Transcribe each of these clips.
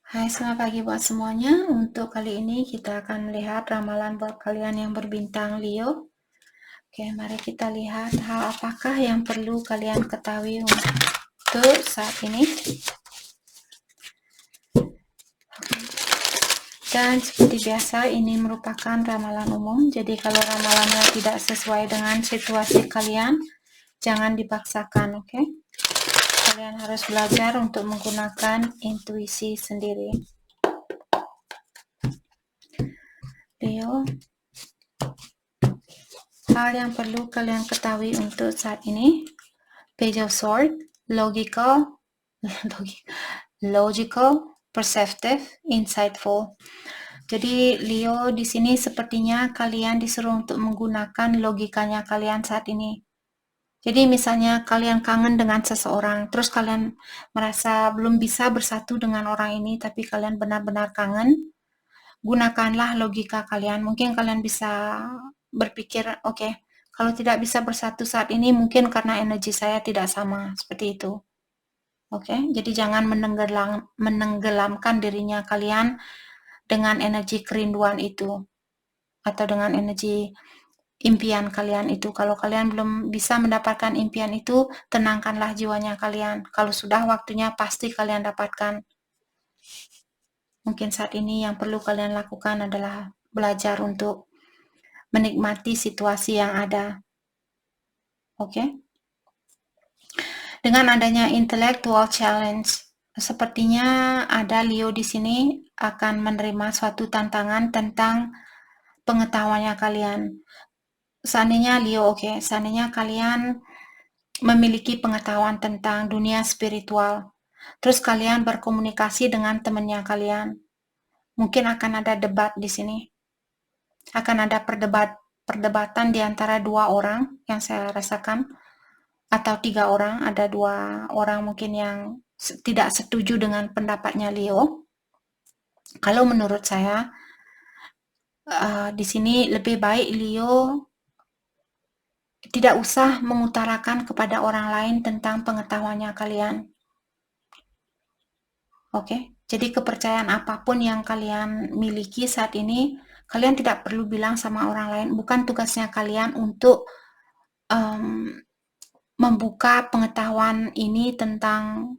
Hai, selamat pagi buat semuanya. Untuk kali ini kita akan melihat ramalan buat kalian yang berbintang Leo. Oke, mari kita lihat hal apakah yang perlu kalian ketahui untuk saat ini. Dan seperti biasa, ini merupakan ramalan umum. Jadi kalau ramalannya tidak sesuai dengan situasi kalian, jangan dipaksakan, oke? Kalian harus belajar untuk menggunakan intuisi sendiri. Leo, hal yang perlu kalian ketahui untuk saat ini: Page of Swords, logical, perceptive, insightful. Jadi Leo di sini sepertinya kalian disuruh untuk menggunakan logikanya kalian saat ini. Jadi misalnya kalian kangen dengan seseorang, terus kalian merasa belum bisa bersatu dengan orang ini, tapi kalian benar-benar kangen, gunakanlah logika kalian. Mungkin kalian bisa berpikir, oke, kalau tidak bisa bersatu saat ini, mungkin karena energi saya tidak sama, seperti itu. Oke, jadi jangan menenggelamkan dirinya kalian dengan energi kerinduan itu, atau dengan energi impian kalian itu. Kalau kalian belum bisa mendapatkan impian itu, tenangkanlah jiwanya kalian. Kalau sudah waktunya, pasti kalian dapatkan. Mungkin saat ini yang perlu kalian lakukan adalah belajar untuk menikmati situasi yang ada. Oke? Dengan adanya intellectual challenge, sepertinya ada Leo di sini akan menerima suatu tantangan tentang pengetahuannya kalian. Seandainya Leo, seandainya kalian memiliki pengetahuan tentang dunia spiritual, terus kalian berkomunikasi dengan temannya kalian, mungkin akan ada debat di sini. Akan ada perdebatan di antara dua orang yang saya rasakan, atau 3 orang, ada 2 orang mungkin yang tidak setuju dengan pendapatnya Leo. Kalau menurut saya, di sini lebih baik Leo tidak usah mengutarakan kepada orang lain tentang pengetahuannya kalian. Oke, jadi kepercayaan apapun yang kalian miliki saat ini, kalian tidak perlu bilang sama orang lain. Bukan tugasnya kalian untuk membuka pengetahuan ini tentang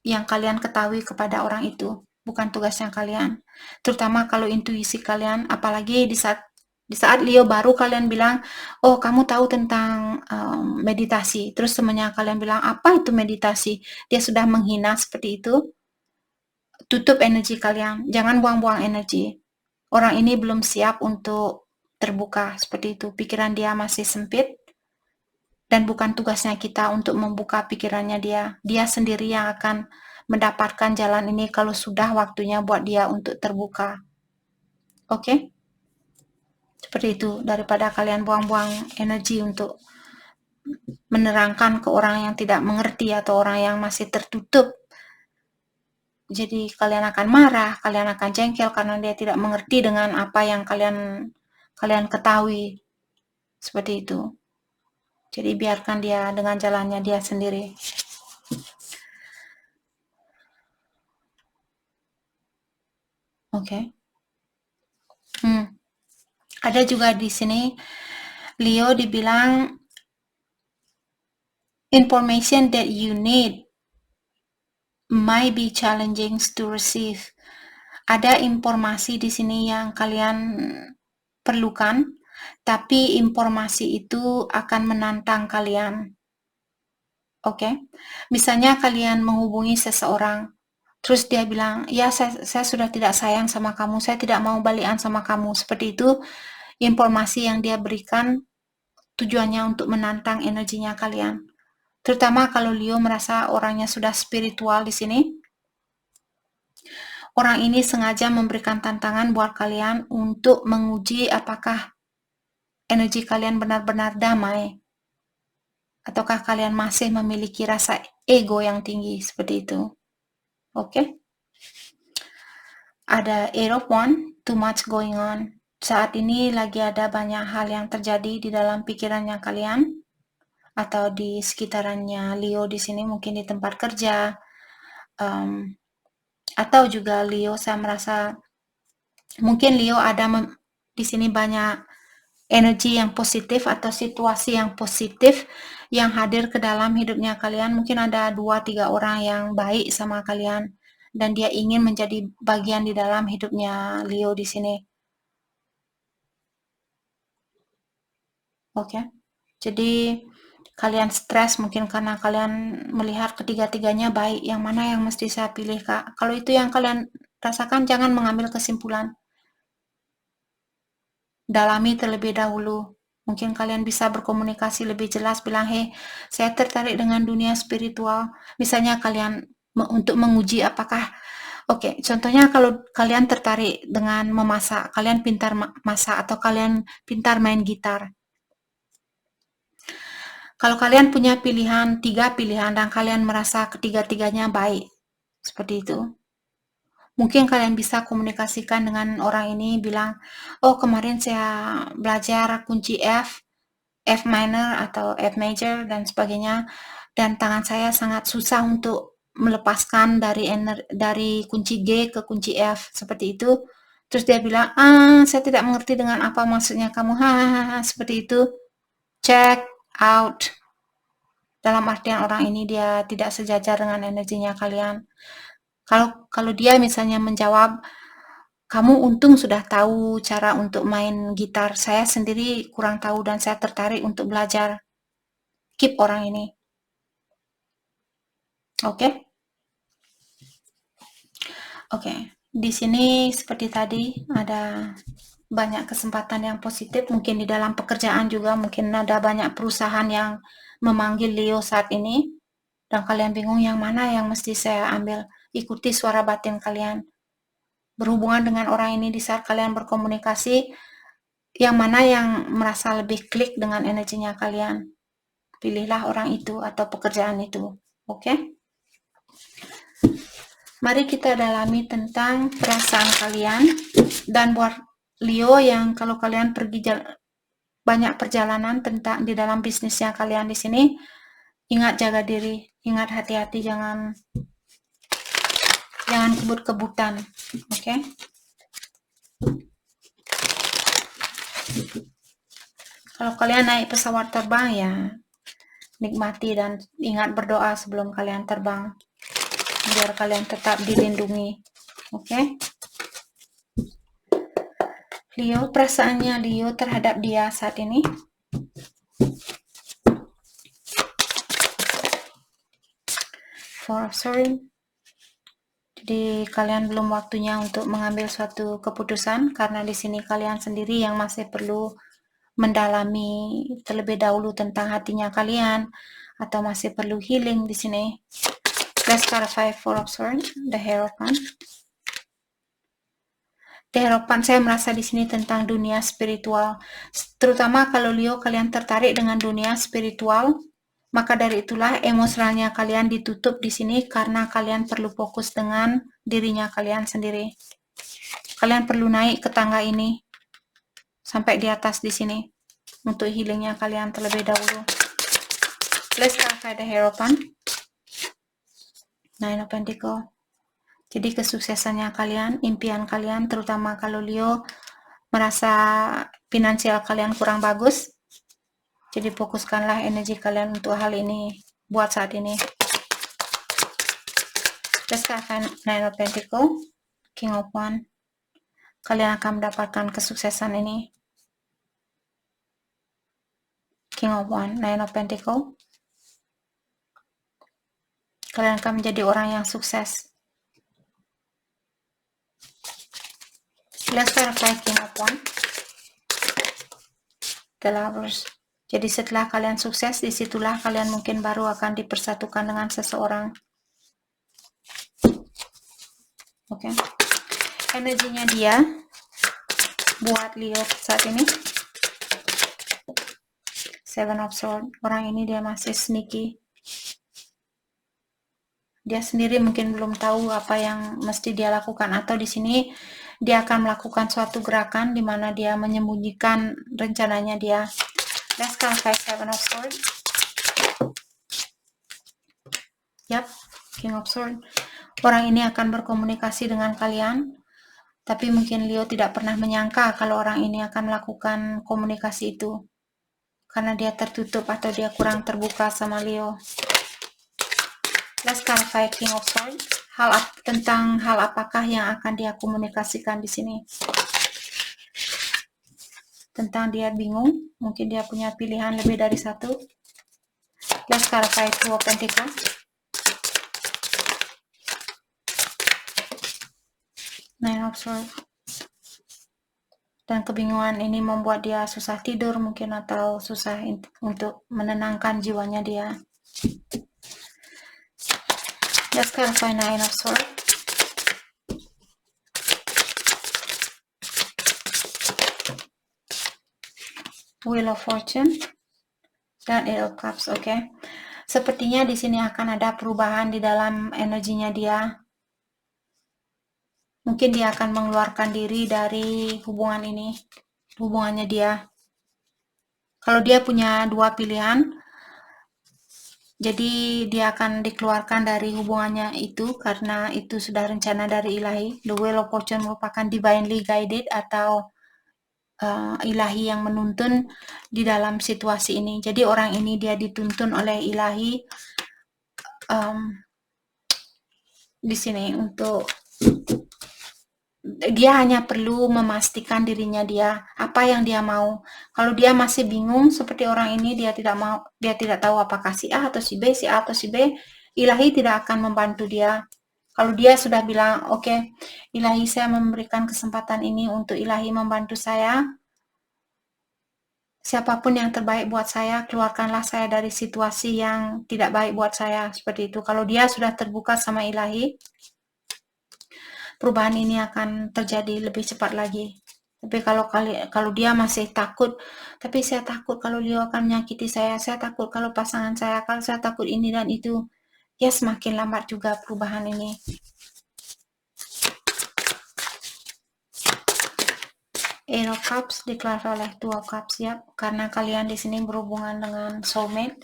yang kalian ketahui kepada orang itu. Bukan tugasnya kalian. Terutama kalau intuisi kalian, apalagi di saat Leo baru kalian bilang, oh kamu tahu tentang meditasi. Terus temannya kalian bilang, apa itu meditasi? Dia sudah menghina seperti itu. Tutup energi kalian. Jangan buang-buang energi. Orang ini belum siap untuk terbuka seperti itu. Pikiran dia masih sempit. Dan bukan tugasnya kita untuk membuka pikirannya dia. Dia sendiri yang akan mendapatkan jalan ini kalau sudah waktunya buat dia untuk terbuka. Oke? Seperti itu. Daripada kalian buang-buang energi untuk menerangkan ke orang yang tidak mengerti atau orang yang masih tertutup. Jadi kalian akan marah, kalian akan jengkel karena dia tidak mengerti dengan apa yang kalian ketahui. Seperti itu. Jadi biarkan dia dengan jalannya dia sendiri. Oke. Ada juga di sini Leo dibilang information that you need might be challenging to receive. Ada informasi di sini yang kalian perlukan, tapi informasi itu akan menantang kalian. Oke? Misalnya kalian menghubungi seseorang, terus dia bilang, ya saya sudah tidak sayang sama kamu, saya tidak mau balikan sama kamu. Seperti itu, informasi yang dia berikan tujuannya untuk menantang energinya kalian. Terutama kalau Leo merasa orangnya sudah spiritual di sini. Orang ini sengaja memberikan tantangan buat kalian untuk menguji apakah energi kalian benar-benar damai. Ataukah kalian masih memiliki rasa ego yang tinggi seperti itu. Oke? Ada 8 of Wands, too much going on. Saat ini lagi ada banyak hal yang terjadi di dalam pikirannya kalian atau di sekitarannya Leo di sini, mungkin di tempat kerja, Atau juga Leo, saya merasa mungkin Leo ada di sini banyak energi yang positif atau situasi yang positif yang hadir ke dalam hidupnya kalian. Mungkin ada 2-3 orang yang baik sama kalian dan dia ingin menjadi bagian di dalam hidupnya Leo di sini. Oke. Jadi kalian stres mungkin karena kalian melihat ketiga-tiganya baik. Yang mana yang mesti saya pilih, Kak? Kalau itu yang kalian rasakan, jangan mengambil kesimpulan. Dalami terlebih dahulu. Mungkin kalian bisa berkomunikasi lebih jelas, bilang, "Hei, saya tertarik dengan dunia spiritual." Misalnya kalian untuk menguji apakah, oke, contohnya kalau kalian tertarik dengan memasak, kalian pintar masak atau kalian pintar main gitar. Kalau kalian punya pilihan, 3 pilihan dan kalian merasa ketiga-tiganya baik, seperti itu. Mungkin kalian bisa komunikasikan dengan orang ini, bilang, "Oh, kemarin saya belajar kunci F minor atau F major dan sebagainya, dan tangan saya sangat susah untuk melepaskan dari kunci G ke kunci F," seperti itu. Terus dia bilang, "Saya tidak mengerti dengan apa maksudnya kamu, hahaha," seperti itu. Check out. Dalam artian orang ini dia tidak sejajar dengan energinya kalian. Kalau dia misalnya menjawab, "Kamu untung sudah tahu cara untuk main gitar, saya sendiri kurang tahu dan saya tertarik untuk belajar." Keep orang ini. Oke? Oke. Di sini seperti tadi ada banyak kesempatan yang positif, mungkin di dalam pekerjaan juga, mungkin ada banyak perusahaan yang memanggil Leo saat ini, dan kalian bingung yang mana yang mesti saya ambil. Ikuti suara batin kalian. Berhubungan dengan orang ini di saat kalian berkomunikasi, yang mana yang merasa lebih klik dengan energinya kalian. Pilihlah orang itu atau pekerjaan itu. Oke? Mari kita dalami tentang perasaan kalian. Dan buat Leo yang kalau kalian pergi banyak perjalanan tentang di dalam bisnisnya kalian di sini, ingat jaga diri, ingat hati-hati, jangan kebut-kebutan. Oke? Kalau kalian naik pesawat terbang, ya nikmati dan ingat berdoa sebelum kalian terbang, biar kalian tetap dilindungi. Oke? Leo, perasaannya Leo terhadap dia saat ini. Four of Swords. Jadi kalian belum waktunya untuk mengambil suatu keputusan, karena di sini kalian sendiri yang masih perlu mendalami terlebih dahulu tentang hatinya kalian, atau masih perlu healing di sini. Let's clarify Four of Swords, the Hierophant. Harapan saya merasa di sini tentang dunia spiritual, terutama kalau Leo kalian tertarik dengan dunia spiritual, maka dari itulah emosionalnya kalian ditutup di sini karena kalian perlu fokus dengan dirinya kalian sendiri. Kalian perlu naik ke tangga ini sampai di atas di sini untuk healingnya kalian terlebih dahulu. Let's clarify the Hierophant. Nine of Pentacles. Jadi kesuksesannya kalian, impian kalian, terutama kalau Leo merasa finansial kalian kurang bagus, jadi fokuskanlah energi kalian untuk hal ini buat saat ini. Let's clarify Nine of Pentacles, King of Wands. Kalian akan mendapatkan kesuksesan ini. King of Wands, Nine of Pentacles. Kalian akan menjadi orang yang sukses. Let's clarify King of Wands, The Lovers. Jadi setelah kalian sukses, disitulah kalian mungkin baru akan dipersatukan dengan seseorang. Oke. Energinya dia buat Leo saat ini. Seven of Swords. Orang ini dia masih sneaky. Dia sendiri mungkin belum tahu apa yang mesti dia lakukan, atau di sini dia akan melakukan suatu gerakan di mana dia menyembunyikan rencananya dia. Let's clarify Seven of Swords. Yap, King of Swords. Orang ini akan berkomunikasi dengan kalian, tapi mungkin Leo tidak pernah menyangka kalau orang ini akan melakukan komunikasi itu, karena dia tertutup atau dia kurang terbuka sama Leo. Let's clarify King of Swords. Tentang hal apakah yang akan dia komunikasikan di sini? Tentang dia bingung, mungkin dia punya pilihan lebih dari satu. Let's clarify Two of Pentacles. Nine of Swords. Dan kebingungan ini membuat dia susah tidur mungkin, atau susah untuk menenangkan jiwanya dia. Let's clarify Nine of Swords. Wheel of Fortune dan Eight of Cups. Oke. Sepertinya di sini akan ada perubahan di dalam energinya dia. Mungkin dia akan mengeluarkan diri dari hubungan ini, hubungannya dia. Kalau dia punya dua pilihan, jadi dia akan dikeluarkan dari hubungannya itu karena itu sudah rencana dari ilahi. The Wheel of Fortune merupakan divinely guided atau ilahi yang menuntun di dalam situasi ini. Jadi orang ini dia dituntun oleh ilahi di sini untuk dia hanya perlu memastikan dirinya dia apa yang dia mau. Kalau dia masih bingung seperti orang ini, dia tidak tahu apakah si A atau si B, ilahi tidak akan membantu dia. Kalau dia sudah bilang, oke, ilahi, saya memberikan kesempatan ini untuk ilahi membantu saya. Siapapun yang terbaik buat saya, keluarkanlah saya dari situasi yang tidak baik buat saya, seperti itu. Kalau dia sudah terbuka sama ilahi, perubahan ini akan terjadi lebih cepat lagi. Tapi kalau dia masih takut, tapi saya takut kalau Leo akan menyakiti saya takut kalau pasangan saya, kalau saya takut ini dan itu, ya semakin lambat juga perubahan ini. Eight of Cups dikelar oleh Two of Cups, ya, karena kalian di sini berhubungan dengan soulmate.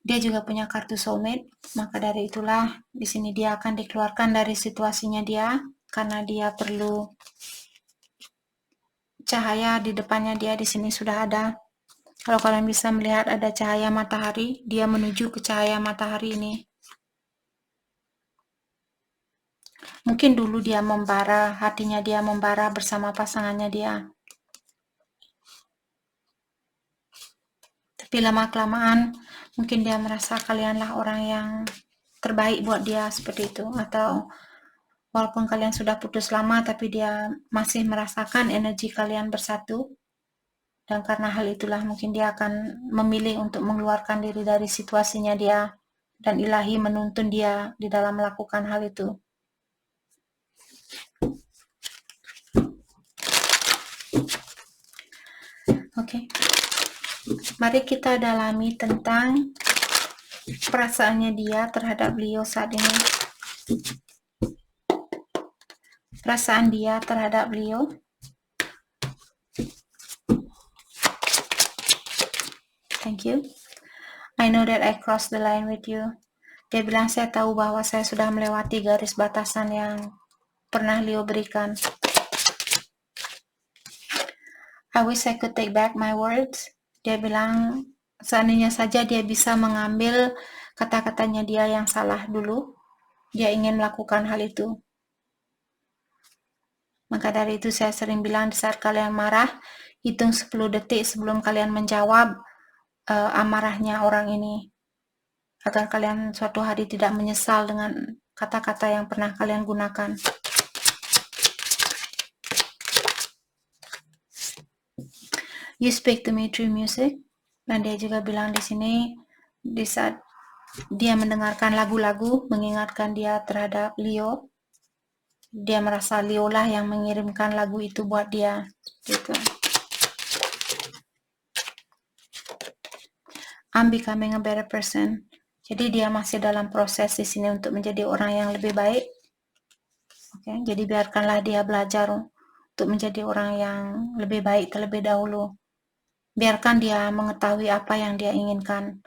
Dia juga punya kartu soulmate, maka dari itulah di sini dia akan dikeluarkan dari situasinya dia karena dia perlu cahaya di depannya dia. Di sini sudah ada. Kalau kalian bisa melihat ada cahaya matahari, dia menuju ke cahaya matahari ini. Mungkin dulu dia membara, hatinya dia membara bersama pasangannya dia. Tapi lama-kelamaan mungkin dia merasa kalianlah orang yang terbaik buat dia, seperti itu. Atau walaupun kalian sudah putus lama, tapi dia masih merasakan energi kalian bersatu. Dan karena hal itulah mungkin dia akan memilih untuk mengeluarkan diri dari situasinya dia. Dan ilahi menuntun dia di dalam melakukan hal itu. Oke. Mari kita dalami tentang perasaannya dia terhadap Leo saat ini. Perasaan dia terhadap Leo. Thank you. I know that I crossed the line with you. Dia bilang, saya tahu bahwa saya sudah melewati garis batasan yang pernah Leo berikan. I wish I could take back my words. Dia bilang, seandainya saja dia bisa mengambil kata-katanya dia yang salah dulu, dia ingin melakukan hal itu. Maka dari itu saya sering bilang, di saat kalian marah, hitung 10 detik sebelum kalian menjawab amarahnya orang ini, agar kalian suatu hari tidak menyesal dengan kata-kata yang pernah kalian gunakan. You speak to me through music. Dan dia juga bilang di sini, di saat dia mendengarkan lagu-lagu mengingatkan dia terhadap Leo, dia merasa Leo lah yang mengirimkan lagu itu buat dia, gitu. I'm becoming a better person. Jadi dia masih dalam proses di sini untuk menjadi orang yang lebih baik. Oke, jadi biarkanlah dia belajar untuk menjadi orang yang lebih baik terlebih dahulu. Biarkan dia mengetahui apa yang dia inginkan.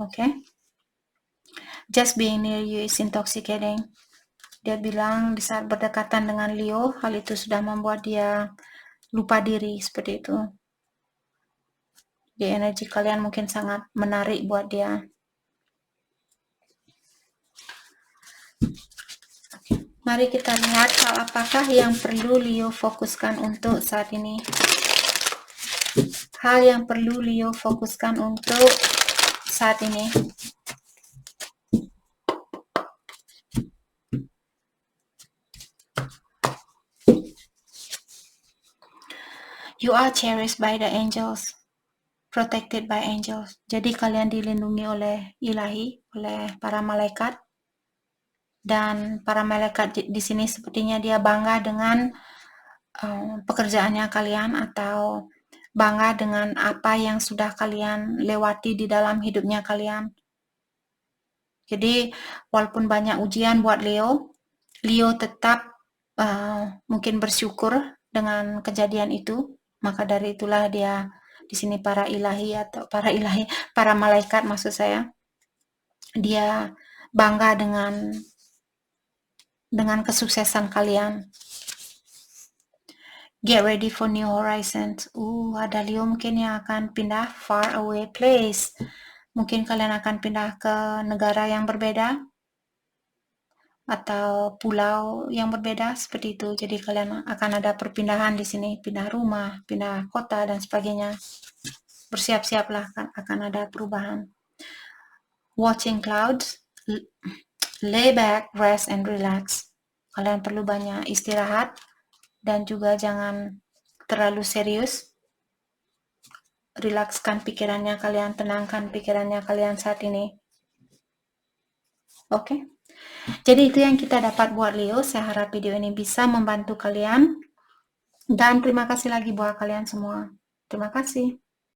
Oke. Just being near you is intoxicating. Dia bilang di saat berdekatan dengan Leo, hal itu sudah membuat dia lupa diri, seperti itu. Di energi kalian mungkin sangat menarik buat dia. Mari kita lihat hal apakah yang perlu Leo fokuskan untuk saat ini. Hal yang perlu Leo fokuskan untuk saat ini. You are cherished by the angels, protected by angels. Jadi kalian dilindungi oleh ilahi, oleh para malaikat. Dan para malaikat di sini sepertinya dia bangga dengan pekerjaannya kalian, atau bangga dengan apa yang sudah kalian lewati di dalam hidupnya kalian. Jadi walaupun banyak ujian buat Leo tetap mungkin bersyukur dengan kejadian itu. Maka dari itulah dia di sini para malaikat maksud saya, dia bangga dengan kesuksesan kalian. Get ready for new horizons. Ada Leo mungkin yang akan pindah far away place. Mungkin kalian akan pindah ke negara yang berbeda atau pulau yang berbeda, seperti itu. Jadi kalian akan ada perpindahan di sini, pindah rumah, pindah kota dan sebagainya. Bersiap-siaplah, akan ada perubahan. Watching clouds, lay back, rest and relax. Kalian perlu banyak istirahat dan juga jangan terlalu serius. Rilekskan pikirannya kalian, tenangkan pikirannya kalian saat ini. Oke. Jadi itu yang kita dapat buat Leo. Saya harap video ini bisa membantu kalian. Dan terima kasih lagi buat kalian semua. Terima kasih.